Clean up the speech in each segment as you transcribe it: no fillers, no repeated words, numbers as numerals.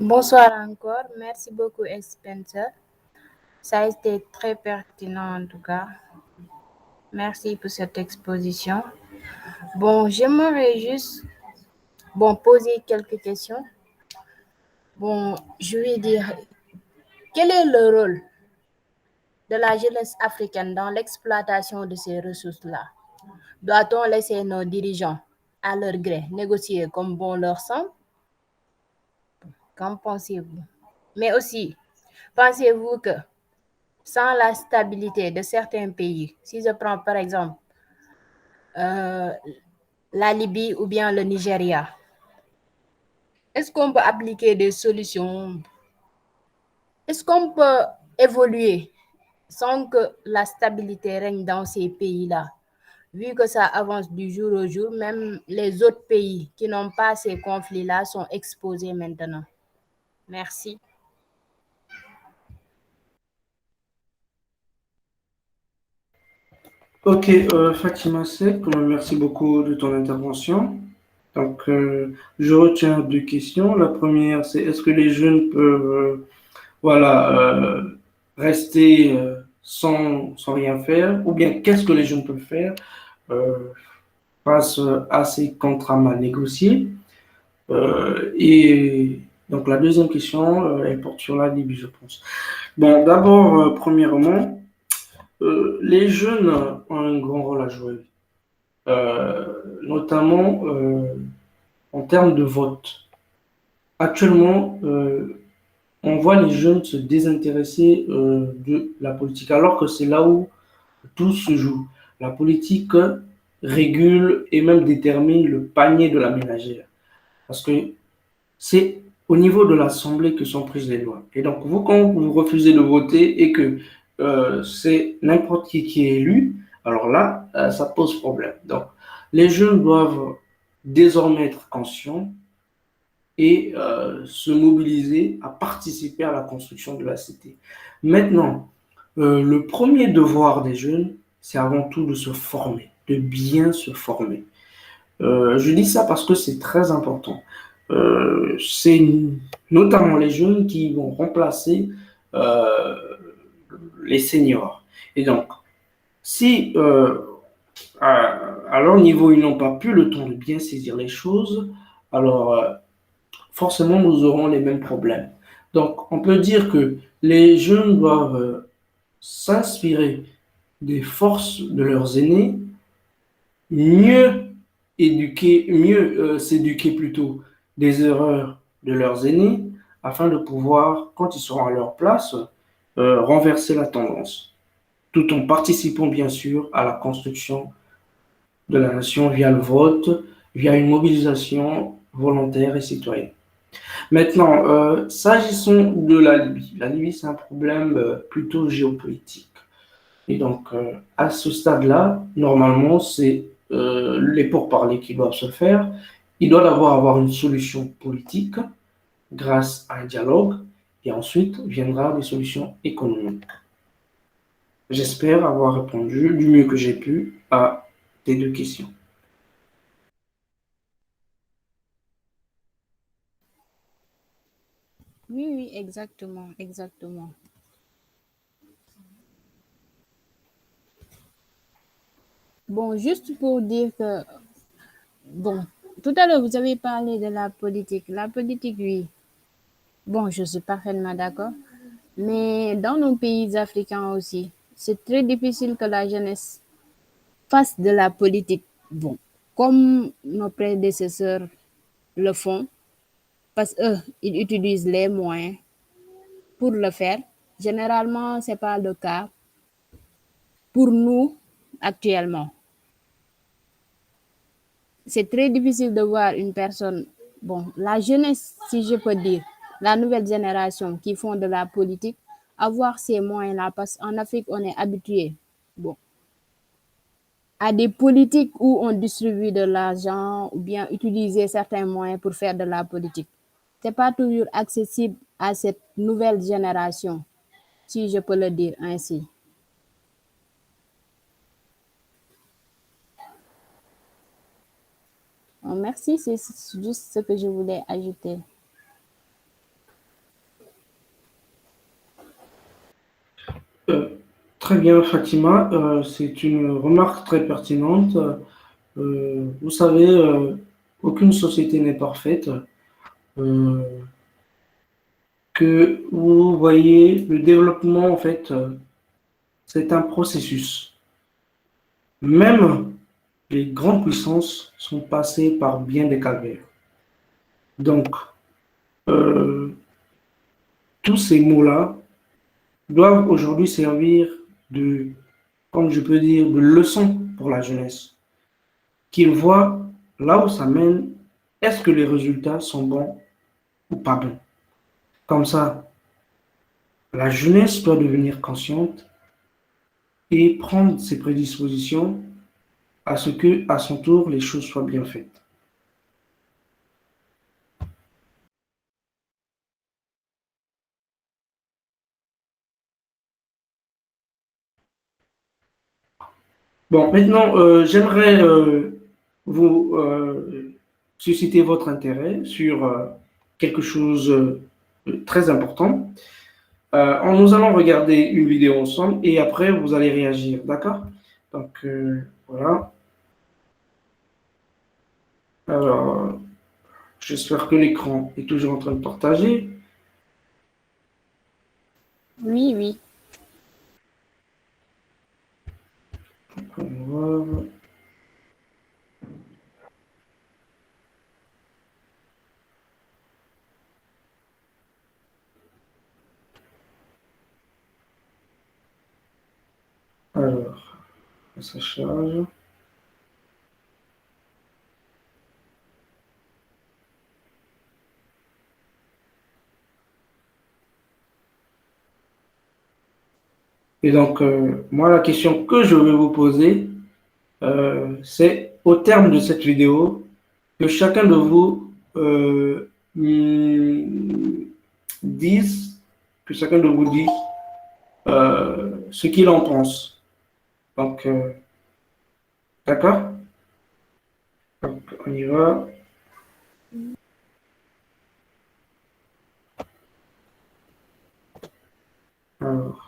Bonsoir encore. Merci beaucoup, Spencer. Ça a été très pertinent en tout cas. Merci pour cette exposition. Bon, j'aimerais juste poser quelques questions. Bon, je vais dire, quel est le rôle de la jeunesse africaine dans l'exploitation de ces ressources-là? Doit-on laisser nos dirigeants, à leur gré, négocier comme bon leur semble? Qu'en pensez-vous? Mais aussi, pensez-vous que sans la stabilité de certains pays, si je prends par exemple euh, la Libye ou bien le Nigeria, est-ce qu'on peut appliquer des solutions? Est-ce qu'on peut évoluer sans que la stabilité règne dans ces pays-là? Vu que ça avance du jour au jour, même les autres pays qui n'ont pas ces conflits-là sont exposés maintenant. Merci. Ok, Fatima Seck, merci beaucoup de ton intervention. Donc, je retiens deux questions. La première, c'est est-ce que les jeunes peuvent rester sans rien faire, ou bien qu'est-ce que les jeunes peuvent faire euh, face à ces contrats mal négociés? Et donc, la deuxième question, elle porte sur la Libye, je pense. Bon, d'abord, premièrement, les jeunes ont un grand rôle à jouer, notamment en termes de vote. Actuellement, on voit les jeunes se désintéresser de la politique, alors que c'est là où tout se joue. La politique régule et même détermine le panier de la ménagère. Parce que c'est au niveau de l'Assemblée que sont prises les lois. Et donc, vous, quand vous refusez de voter et que c'est n'importe qui est élu, alors là, ça pose problème. Donc, les jeunes doivent désormais être conscients et se mobiliser à participer à la construction de la cité. Maintenant, le premier devoir des jeunes, c'est avant tout de se former, de bien se former. Je dis ça parce que c'est très important. C'est notamment les jeunes qui vont remplacer euh, les seniors. Et donc, si à leur niveau, ils n'ont pas pu le temps de bien saisir les choses, alors forcément, nous aurons les mêmes problèmes. Donc, on peut dire que les jeunes doivent s'inspirer des forces de leurs aînés, mieux s'éduquer plutôt des erreurs de leurs aînés, afin de pouvoir, quand ils seront à leur place, renverser la tendance, tout en participant bien sûr à la construction de la nation via le vote, via une mobilisation volontaire et citoyenne. Maintenant, s'agissant de la Libye, c'est un problème plutôt géopolitique. Et donc, à ce stade-là, normalement, c'est les pourparlers qui doivent se faire. Il doit d'abord avoir une solution politique grâce à un dialogue, et ensuite viendra des solutions économiques. J'espère avoir répondu du mieux que j'ai pu à tes deux questions. Oui, oui, exactement, exactement. Bon, juste pour dire que, bon, tout à l'heure, vous avez parlé de la politique. La politique, oui. Bon, je suis parfaitement d'accord. Mais dans nos pays africains aussi, c'est très difficile que la jeunesse fasse de la politique. Bon, comme nos prédécesseurs le font, parce qu'ils utilisent les moyens pour le faire. Généralement, ce n'est pas le cas pour nous actuellement. C'est très difficile de voir une personne, bon, la jeunesse, si je peux dire, la nouvelle génération qui font de la politique, avoir ces moyens-là, parce qu'en Afrique, on est habitué, bon, à des politiques où on distribue de l'argent ou bien utiliser certains moyens pour faire de la politique. Ce n'est pas toujours accessible à cette nouvelle génération, si je peux le dire ainsi. Bon, merci, c'est juste ce que je voulais ajouter. très bien, Fatima. C'est une remarque très pertinente. Vous savez, aucune société n'est parfaite. Euh, que vous voyez, le développement, en fait, c'est un processus. Même les grandes puissances sont passées par bien des calvaires. Donc, euh, tous ces mots-là doivent aujourd'hui servir de, comme je peux dire, de leçon pour la jeunesse. Qu'ils voient là où ça mène, est-ce que les résultats sont bons ou pas bons. Comme ça, la jeunesse doit devenir consciente et prendre ses prédispositions à ce que, à son tour, les choses soient bien faites. Bon, maintenant, j'aimerais vous susciter votre intérêt sur quelque chose de très important. Nous allons regarder une vidéo ensemble et après, vous allez réagir, d'accord? Donc, voilà. Alors, j'espère que l'écran est toujours en train de partager. Oui, oui. Voilà. Alors, ça charge. Et donc, moi, la question que je vais vous poser, c'est au terme de cette vidéo, que chacun de vous dise, que chacun de vous dise ce qu'il en pense. Donc, d'accord? Donc, on y va. Alors,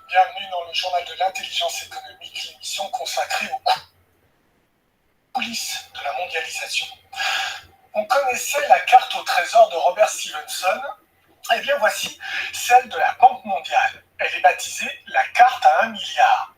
Bienvenue dans le journal de l'intelligence économique, l'émission consacrée aux coulisses de la mondialisation. On connaissait la carte au trésor de Robert Stevenson. Eh bien voici celle de la Banque mondiale. Elle est baptisée la carte à 1 milliard.